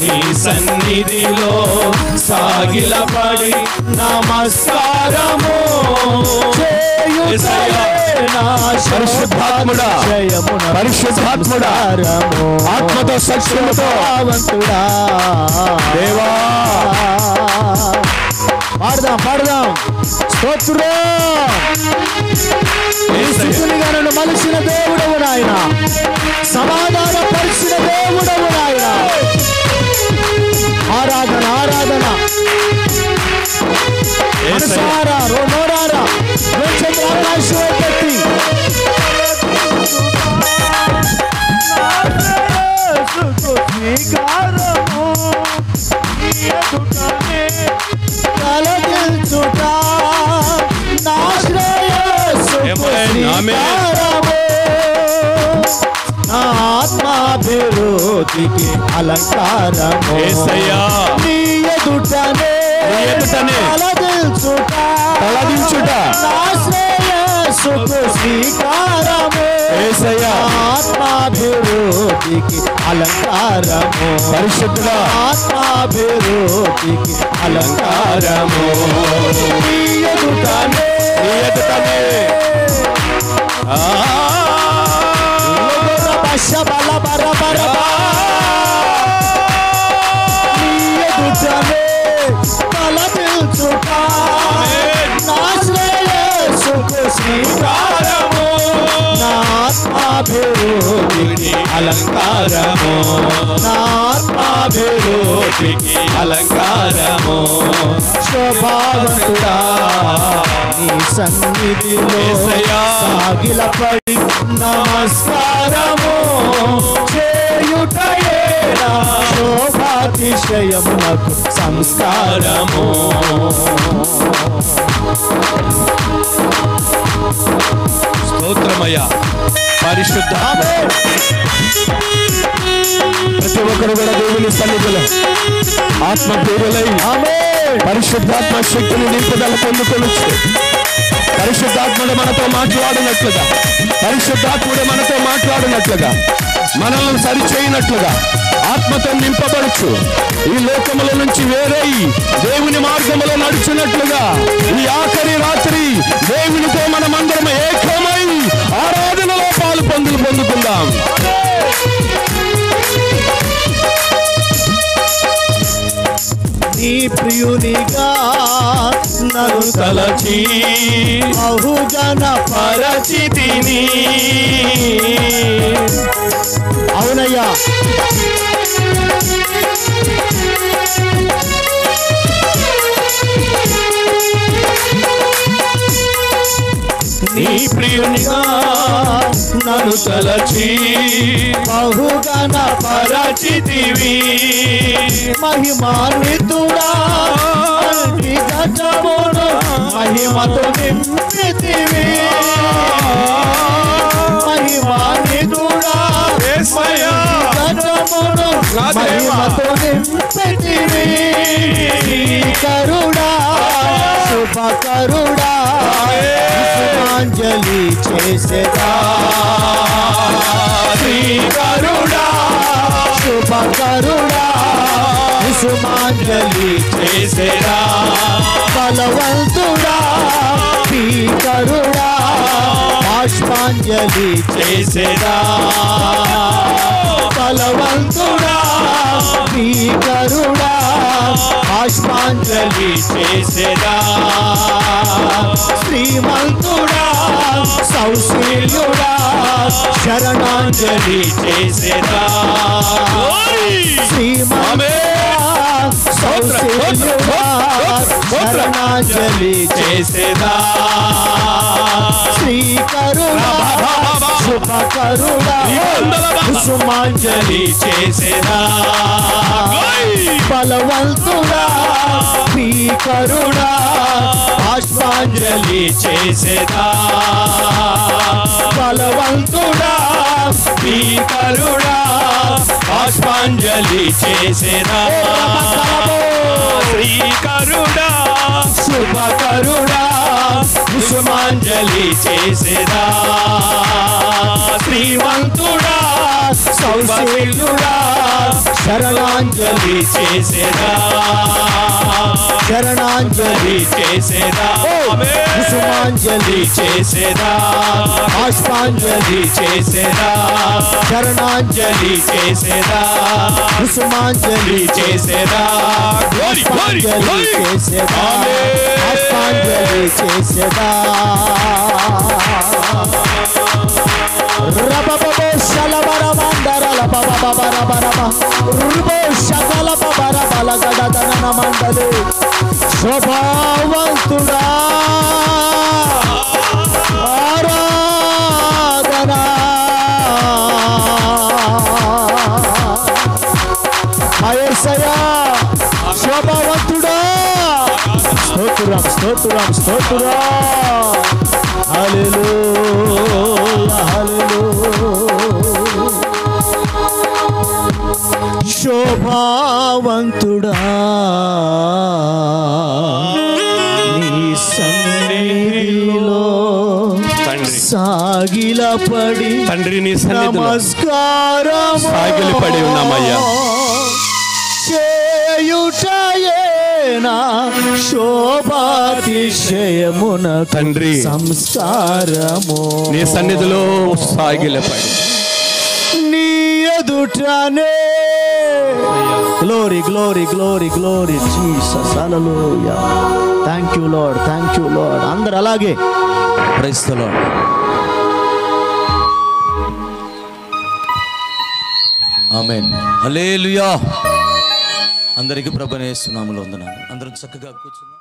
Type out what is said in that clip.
నీ సన్నిధిలో సాగిలపడి నమస్కారము పరిశుద్ధాత్ముడా పరిశుద్ధాత్ముడా ఆత్మతో సత్యముతో వంతుడా దేవా పాడదాం పాడదాం స్తోత్రం నన్ను మలిచిన దేవుడవు నాయన సమాధాన పరిచిన దేవుడవు నాయన ఆరాధన ఆరాధన మనసారా రోనోరారా పెట్టి ఆత్మాభివృద్ధికి అలంకారము నీ ఎదుటనే తలదించుట శ్రేయస్సుకు శ్రీకారము ఆత్మాభివృద్ధికి అలంకారము పరిశుద్ధుడా ఆత్మాభివృద్ధికి అలంకారము నీ ఎదుటనే బల బర బర నీ ఎదుటనే తలదించుట నా శ్రేయస్సుకు శ్రీకారము నా ఆత్మాభివృద్ధికి అలంకారము నా ఆత్మాభివృద్ధికి అలంకారము శోభావంతుడా నీ సన్నిధిలో సాగిలపడి నమస్కారము చేయుటయే నా శోభాతిశయమునకు సంస్కారము స్తోత్రమయ్యా పరిశుద్ధ ప్రతి ఒక్కరు కూడా దేవుని సన్నిధిలో ఆత్మ పేరులై పరిశుద్ధాత్మ శక్తిని నింపుదల పొందుకొనొచ్చు పరిశుద్ధాత్ముడు మనతో మాట్లాడినట్లుగా పరిశుద్ధాత్ముడు మనతో మాట్లాడినట్లుగా మనల్ని సరిచేయనట్లుగా ఆత్మతో నింపబడచ్చు ఈ లోకముల నుంచి వేరై దేవుని మార్గములో నడుచున్నట్లుగా ఈ ఆఖరి రాత్రి దేవునితో మనమందరం ఏకమై ఆరాధనలో పాలు పొందుకుందాం నీ ప్రియునిగా నన్ను తలచి బహుజన పరచితిని అవునయ్యా నీ ప్రియునిగా నన్ను తలచి బహుగణ పరచితివి మహిమాన్వితుడా గజమును మహిమతో నింపితివి మహిమాన్వితుడా గజమును మహిమతో నింపితివి కరుడా శుభకరుడా పుష్పాంజలి చేసేదా శ్రీకరుడా శుభకరుడా పుష్పాంజలి చేసేదా బలవంతుడా శ్రీకరుడా పుష్పాంజలి చేసేదా బలవంతుడా శ్రీకరుడా పుష్పాంజలి చేసేదా శ్రీమంతుడా సౌశీల్యుడా శరణాంజలి చేసేదా శ్రీమంతుడా సౌశీల్యుడా శరణాంజలి చేసేదా శ్రీకరుడా శుభకరుడా కుసుమాంజలి చేసేదా బలవంతుడా శ్రీకరుడా పుష్పాంజలి చేసేదా బలవంతుడా శ్రీకరుడా పుష్పాంజలి చేసేదా శ్రీకరుడా శుభకరుడా కుసుమాంజలి చేసేదా శ్రీమంతుడా కౌశల్యుడా శరణాంజలి చేసేదా శరణాంజలి చేసేదా కుసుమాంజలి చేసేదా పుష్పాంజలి చేసేదా శరణాంజలి చేసేదా కుసుమాంజలి చేసేదా పుష్పాంజలి చేసేదా పుష్పాంజలి చేసేదా రబబబో శలబరమందరల బబబబరబరమ రుబో శకల బబరబల గడదన మండలి శోభావంతుడా ఆరాధనా యేసయ్యా శోభావంతుడా స్తోత్రం స్తోత్రం స్తోత్రం హల్లెలూయా హల్లెలూయా శోభావంతుడా నీ సన్నిధిలో సాగిలపడి తండ్రి నీ సన్నిధిలో నమస్కారం సాగిలపడి ఉన్నామయ్యా చేయుటయేనా శోభాతిశయమున తండ్రి సంస్కారము నీ సన్నిధిలో సాగిలపడి నీ ఎదుటనే glory glory glory glory Jesus hallelujah thank you Lord అందరూ అలాగే praise the Lord amen hallelujah అందరికీ ప్రభువైన యేసు నామములో వందనాలు అందరూ చక్కగా కూర్చున్నాం